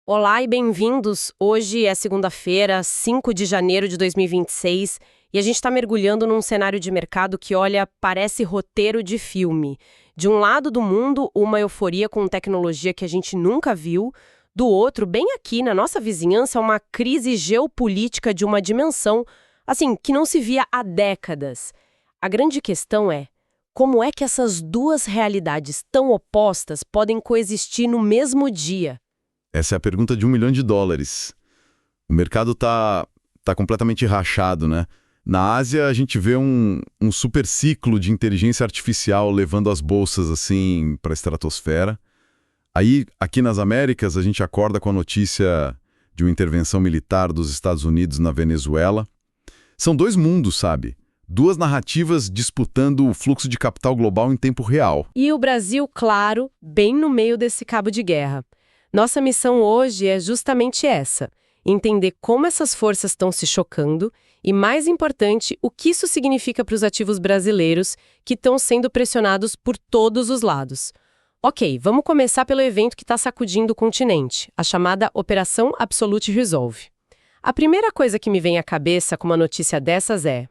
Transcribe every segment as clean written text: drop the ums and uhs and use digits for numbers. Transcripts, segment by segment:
Olá e bem-vindos! Hoje é segunda-feira, 5 de janeiro de 2026, e a gente está mergulhando num cenário de mercado que, olha, parece roteiro de filme. De um lado do mundo, uma euforia com tecnologia que a gente nunca viu. Do outro, bem aqui na nossa vizinhança, uma crise geopolítica de uma dimensão, assim, que não se via há décadas. A grande questão é, como é que essas duas realidades tão opostas podem coexistir no mesmo dia? Essa é a pergunta de $1 milhão. O mercado tá completamente rachado, né? Na Ásia, a gente vê um super ciclo de inteligência artificial levando as bolsas assim para a estratosfera. Aí, aqui nas Américas, a gente acorda com a notícia de uma intervenção militar dos Estados Unidos na Venezuela. São dois mundos, sabe? Duas narrativas disputando o fluxo de capital global em tempo real. E o Brasil, claro, bem no meio desse cabo de guerra. Nossa missão hoje é justamente essa: entender como essas forças estão se chocando e, mais importante, o que isso significa para os ativos brasileiros que estão sendo pressionados por todos os lados. Ok, vamos começar pelo evento que está sacudindo o continente, a chamada Operação Absolute Resolve. A primeira coisa que me vem à cabeça com uma notícia dessas é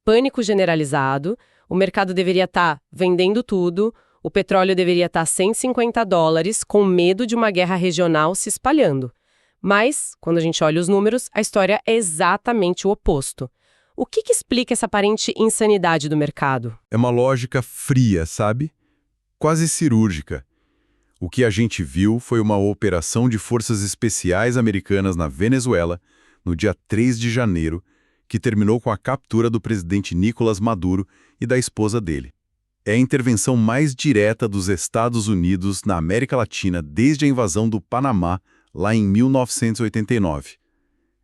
pânico generalizado, o mercado deveria estar vendendo tudo, o petróleo deveria estar $150, com medo de uma guerra regional se espalhando. Mas, quando a gente olha os números, a história é exatamente o oposto. O que explica essa aparente insanidade do mercado? É uma lógica fria, sabe? Quase cirúrgica. O que a gente viu foi uma operação de forças especiais americanas na Venezuela, no dia 3 de janeiro, que terminou com a captura do presidente Nicolás Maduro e da esposa dele. É a intervenção mais direta dos Estados Unidos na América Latina desde a invasão do Panamá, lá em 1989.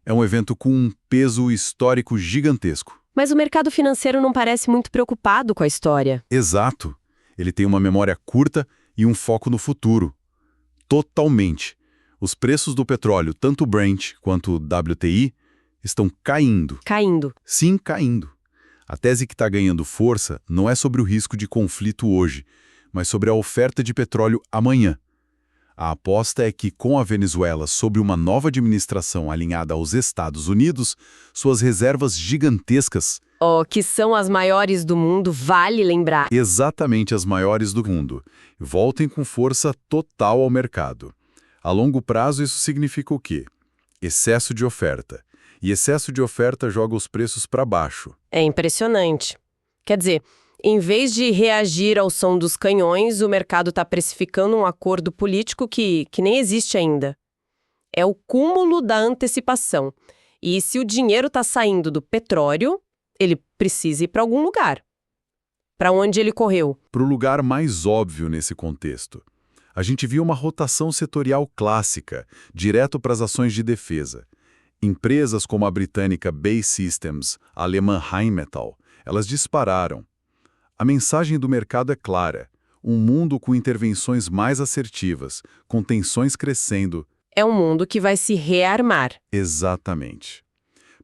É um evento com um peso histórico gigantesco. Mas o mercado financeiro não parece muito preocupado com a história. Exato. Ele tem uma memória curta e um foco no futuro. Totalmente. Os preços do petróleo, tanto o Brent quanto o WTI, estão caindo. Caindo. Sim, caindo. A tese que está ganhando força não é sobre o risco de conflito hoje, mas sobre a oferta de petróleo amanhã. A aposta é que, com a Venezuela sob uma nova administração alinhada aos Estados Unidos, suas reservas gigantescas, Que são as maiores do mundo, vale lembrar. exatamente as maiores do mundo, voltem com força total ao mercado. A longo prazo, isso significa o quê? Excesso de oferta. E excesso de oferta joga os preços para baixo. É impressionante. Quer dizer, em vez de reagir ao som dos canhões, o mercado está precificando um acordo político que nem existe ainda. É o cúmulo da antecipação. E se o dinheiro está saindo do petróleo, ele precisa ir para algum lugar. Para onde ele correu? Para o lugar mais óbvio nesse contexto. A gente viu uma rotação setorial clássica, direto para as ações de defesa. Empresas como a britânica BAE Systems, a alemã Rheinmetall, elas dispararam. A mensagem do mercado é clara: um mundo com intervenções mais assertivas, com tensões crescendo. É um mundo que vai se rearmar. Exatamente.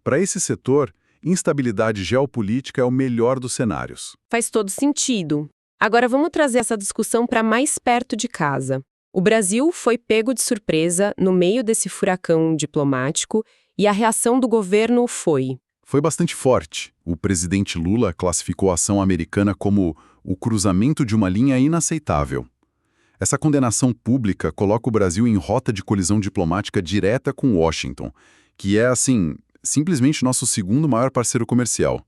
Para esse setor, instabilidade geopolítica é o melhor dos cenários. Faz todo sentido. Agora vamos trazer essa discussão para mais perto de casa. O Brasil foi pego de surpresa no meio desse furacão diplomático e a reação do governo foi bastante forte. O presidente Lula classificou a ação americana como o cruzamento de uma linha inaceitável. Essa condenação pública coloca o Brasil em rota de colisão diplomática direta com Washington, que é, assim, simplesmente nosso segundo maior parceiro comercial.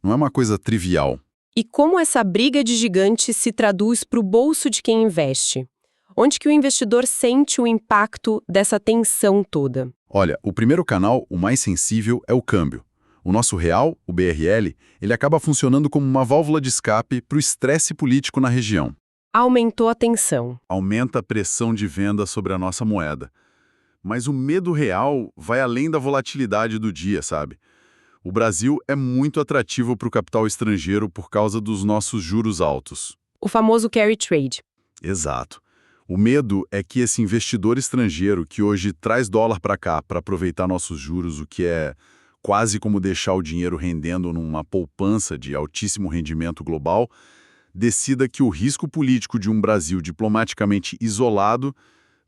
Não é uma coisa trivial. E como essa briga de gigantes se traduz para o bolso de quem investe? Onde que o investidor sente o impacto dessa tensão toda? Olha, o primeiro canal, o mais sensível, é o câmbio. O nosso real, o BRL, ele acaba funcionando como uma válvula de escape para o estresse político na região. Aumentou a tensão. Aumenta a pressão de venda sobre a nossa moeda. Mas o medo real vai além da volatilidade do dia, sabe? O Brasil é muito atrativo para o capital estrangeiro por causa dos nossos juros altos. O famoso carry trade. Exato. O medo é que esse investidor estrangeiro que hoje traz dólar para cá para aproveitar nossos juros, o que é quase como deixar o dinheiro rendendo numa poupança de altíssimo rendimento global, decida que o risco político de um Brasil diplomaticamente isolado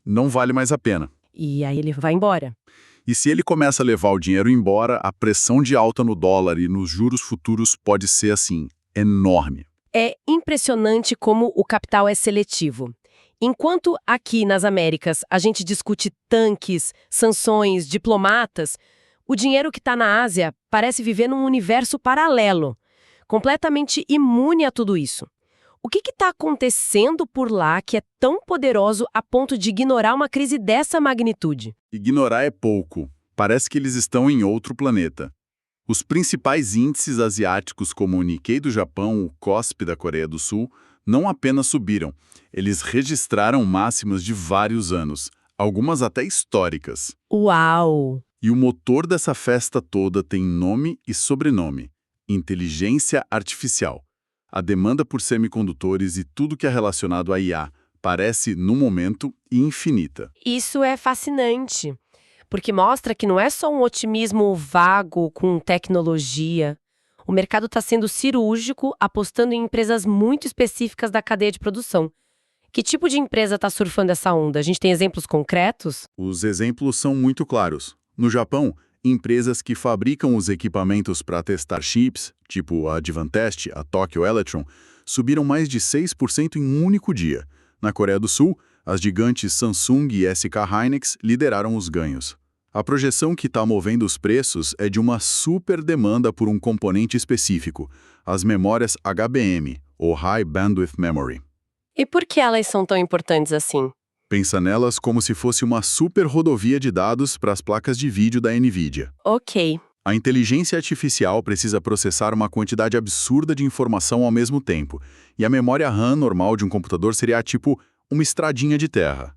não vale mais a pena. E aí ele vai embora. E se ele começa a levar o dinheiro embora, a pressão de alta no dólar e nos juros futuros pode ser, assim, enorme. É impressionante como o capital é seletivo. Enquanto aqui nas Américas a gente discute tanques, sanções, diplomatas, o dinheiro que está na Ásia parece viver num universo paralelo, completamente imune a tudo isso. O que está acontecendo por lá que é tão poderoso a ponto de ignorar uma crise dessa magnitude? Ignorar é pouco. Parece que eles estão em outro planeta. Os principais índices asiáticos, como o Nikkei do Japão, o Kospi da Coreia do Sul, não apenas subiram, eles registraram máximas de vários anos, algumas até históricas. Uau! E o motor dessa festa toda tem nome e sobrenome: inteligência artificial. A demanda por semicondutores e tudo que é relacionado a IA parece, no momento, infinita. Isso é fascinante, porque mostra que não é só um otimismo vago com tecnologia. O mercado está sendo cirúrgico, apostando em empresas muito específicas da cadeia de produção. Que tipo de empresa está surfando essa onda? A gente tem exemplos concretos? Os exemplos são muito claros. No Japão, empresas que fabricam os equipamentos para testar chips, tipo a Advantest, a Tokyo Electron, subiram mais de 6% em um único dia. Na Coreia do Sul, as gigantes Samsung e SK Hynix lideraram os ganhos. A projeção que está movendo os preços é de uma super demanda por um componente específico, as memórias HBM, ou High Bandwidth Memory. E por que elas são tão importantes assim? Pensa nelas como se fosse uma super rodovia de dados para as placas de vídeo da NVIDIA. Ok. A inteligência artificial precisa processar uma quantidade absurda de informação ao mesmo tempo, e a memória RAM normal de um computador seria tipo uma estradinha de terra.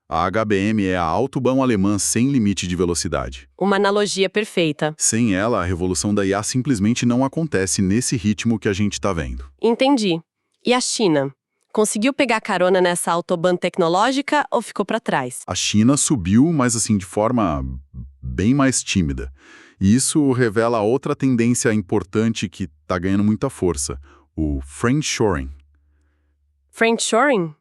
A HBM é a autobahn alemã sem limite de velocidade. Uma analogia perfeita. Sem ela, a revolução da IA simplesmente não acontece nesse ritmo que a gente está vendo. Entendi. E a China? Conseguiu pegar carona nessa autobahn tecnológica ou ficou para trás? A China subiu, mas assim, de forma bem mais tímida. E isso revela outra tendência importante que está ganhando muita força, o friendshoring. Friendshoring?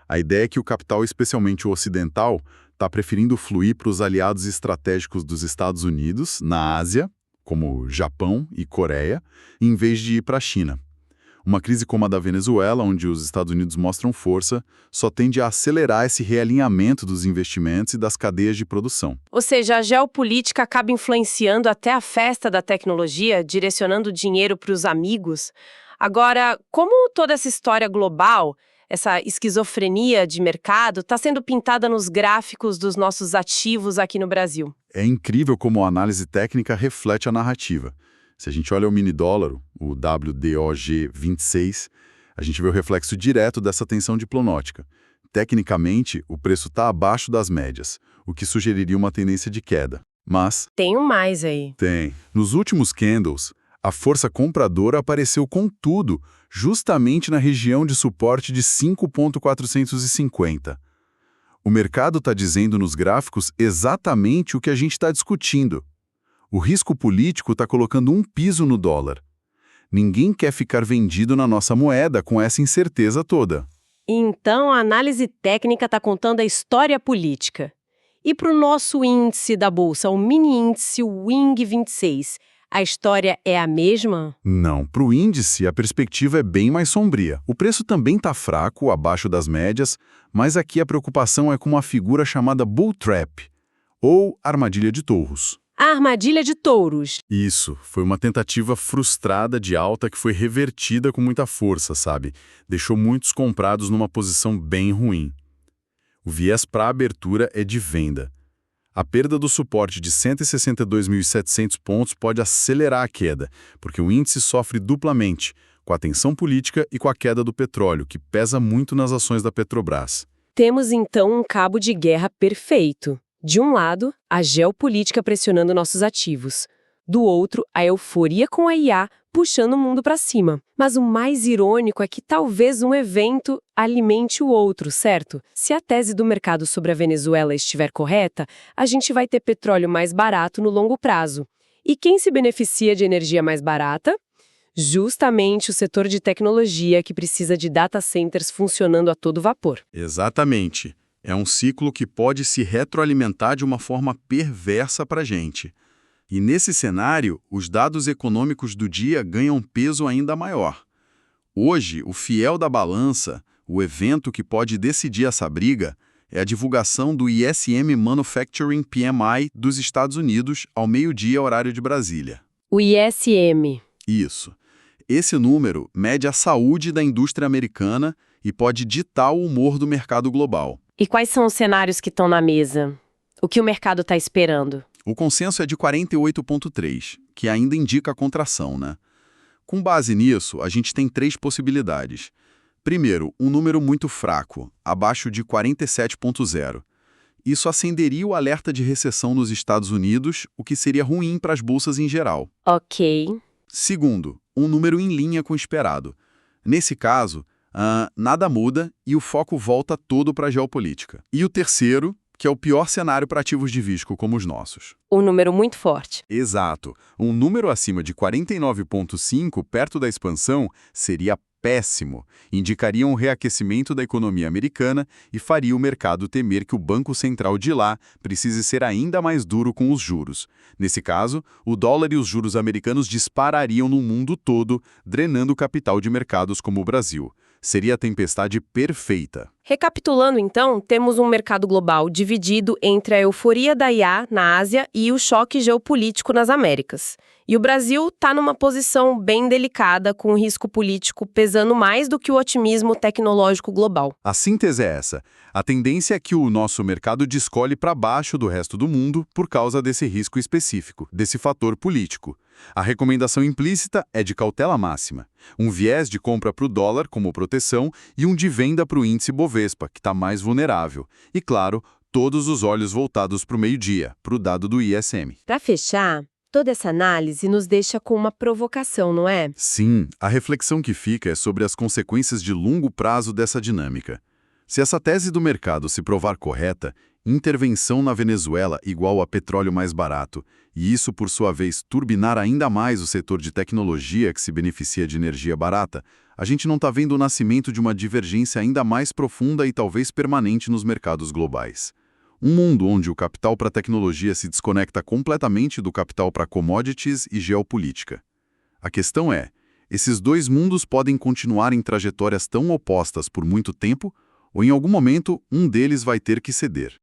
A ideia é que o capital, especialmente o ocidental, está preferindo fluir para os aliados estratégicos dos Estados Unidos, na Ásia, como Japão e Coreia, em vez de ir para a China. Uma crise como a da Venezuela, onde os Estados Unidos mostram força, só tende a acelerar esse realinhamento dos investimentos e das cadeias de produção. Ou seja, a geopolítica acaba influenciando até a festa da tecnologia, direcionando dinheiro para os amigos. Agora, como toda essa história global, essa esquizofrenia de mercado, está sendo pintada nos gráficos dos nossos ativos aqui no Brasil? É incrível como a análise técnica reflete a narrativa. Se a gente olha o mini dólar, o WDOG26, a gente vê o reflexo direto dessa tensão diplonótica. Tecnicamente, o preço está abaixo das médias, o que sugeriria uma tendência de queda. Mas... Tem um mais aí. Tem. Nos últimos candles, a força compradora apareceu com tudo, justamente na região de suporte de 5,450. O mercado está dizendo nos gráficos exatamente o que a gente está discutindo. O risco político está colocando um piso no dólar. Ninguém quer ficar vendido na nossa moeda com essa incerteza toda. Então, a análise técnica está contando a história política. E para o nosso índice da Bolsa, o mini índice WING26, a história é a mesma? Não, para o índice a perspectiva é bem mais sombria. O preço também está fraco, abaixo das médias, mas aqui a preocupação é com uma figura chamada bull trap, ou armadilha de touros. A armadilha de touros. Isso, foi uma tentativa frustrada de alta que foi revertida com muita força, sabe? Deixou muitos comprados numa posição bem ruim. O viés para a abertura é de venda. A perda do suporte de 162.700 pontos pode acelerar a queda, porque o índice sofre duplamente, com a tensão política e com a queda do petróleo, que pesa muito nas ações da Petrobras. Temos então um cabo de guerra perfeito. De um lado, a geopolítica pressionando nossos ativos. Do outro, a euforia com a IA puxando o mundo para cima. Mas o mais irônico é que talvez um evento alimente o outro, certo? Se a tese do mercado sobre a Venezuela estiver correta, a gente vai ter petróleo mais barato no longo prazo. E quem se beneficia de energia mais barata? Justamente o setor de tecnologia que precisa de data centers funcionando a todo vapor. Exatamente. É um ciclo que pode se retroalimentar de uma forma perversa para a gente. E nesse cenário, os dados econômicos do dia ganham peso ainda maior. Hoje, o fiel da balança, o evento que pode decidir essa briga, é a divulgação do ISM Manufacturing PMI dos Estados Unidos ao meio-dia, horário de Brasília. O ISM. Isso. Esse número mede a saúde da indústria americana e pode ditar o humor do mercado global. E quais são os cenários que estão na mesa? O que o mercado está esperando? O consenso é de 48,3, que ainda indica a contração, né? Com base nisso, a gente tem 3 possibilidades. Primeiro, um número muito fraco, abaixo de 47,0. Isso acenderia o alerta de recessão nos Estados Unidos, o que seria ruim para as bolsas em geral. Ok. Segundo, um número em linha com o esperado. Nesse caso, nada muda e o foco volta todo para a geopolítica. E o terceiro, que é o pior cenário para ativos de risco como os nossos. Um número muito forte. Exato. Um número acima de 49,5, perto da expansão, seria péssimo. Indicaria um reaquecimento da economia americana e faria o mercado temer que o Banco Central de lá precise ser ainda mais duro com os juros. Nesse caso, o dólar e os juros americanos disparariam no mundo todo, drenando o capital de mercados como o Brasil. Seria a tempestade perfeita. Recapitulando, então, temos um mercado global dividido entre a euforia da IA na Ásia e o choque geopolítico nas Américas. E o Brasil está numa posição bem delicada, com o risco político pesando mais do que o otimismo tecnológico global. A síntese é essa. A tendência é que o nosso mercado descolhe para baixo do resto do mundo por causa desse risco específico, desse fator político. A recomendação implícita é de cautela máxima. Um viés de compra para o dólar como proteção e um de venda para o índice Bovespa, que está mais vulnerável. E, claro, todos os olhos voltados para o meio-dia, para o dado do ISM. Para fechar, toda essa análise nos deixa com uma provocação, não é? Sim, a reflexão que fica é sobre as consequências de longo prazo dessa dinâmica. Se essa tese do mercado se provar correta, intervenção na Venezuela igual a petróleo mais barato, e isso, por sua vez, turbinar ainda mais o setor de tecnologia que se beneficia de energia barata, a gente não está vendo o nascimento de uma divergência ainda mais profunda e talvez permanente nos mercados globais. Um mundo onde o capital para tecnologia se desconecta completamente do capital para commodities e geopolítica. A questão é, esses dois mundos podem continuar em trajetórias tão opostas por muito tempo, ou em algum momento um deles vai ter que ceder.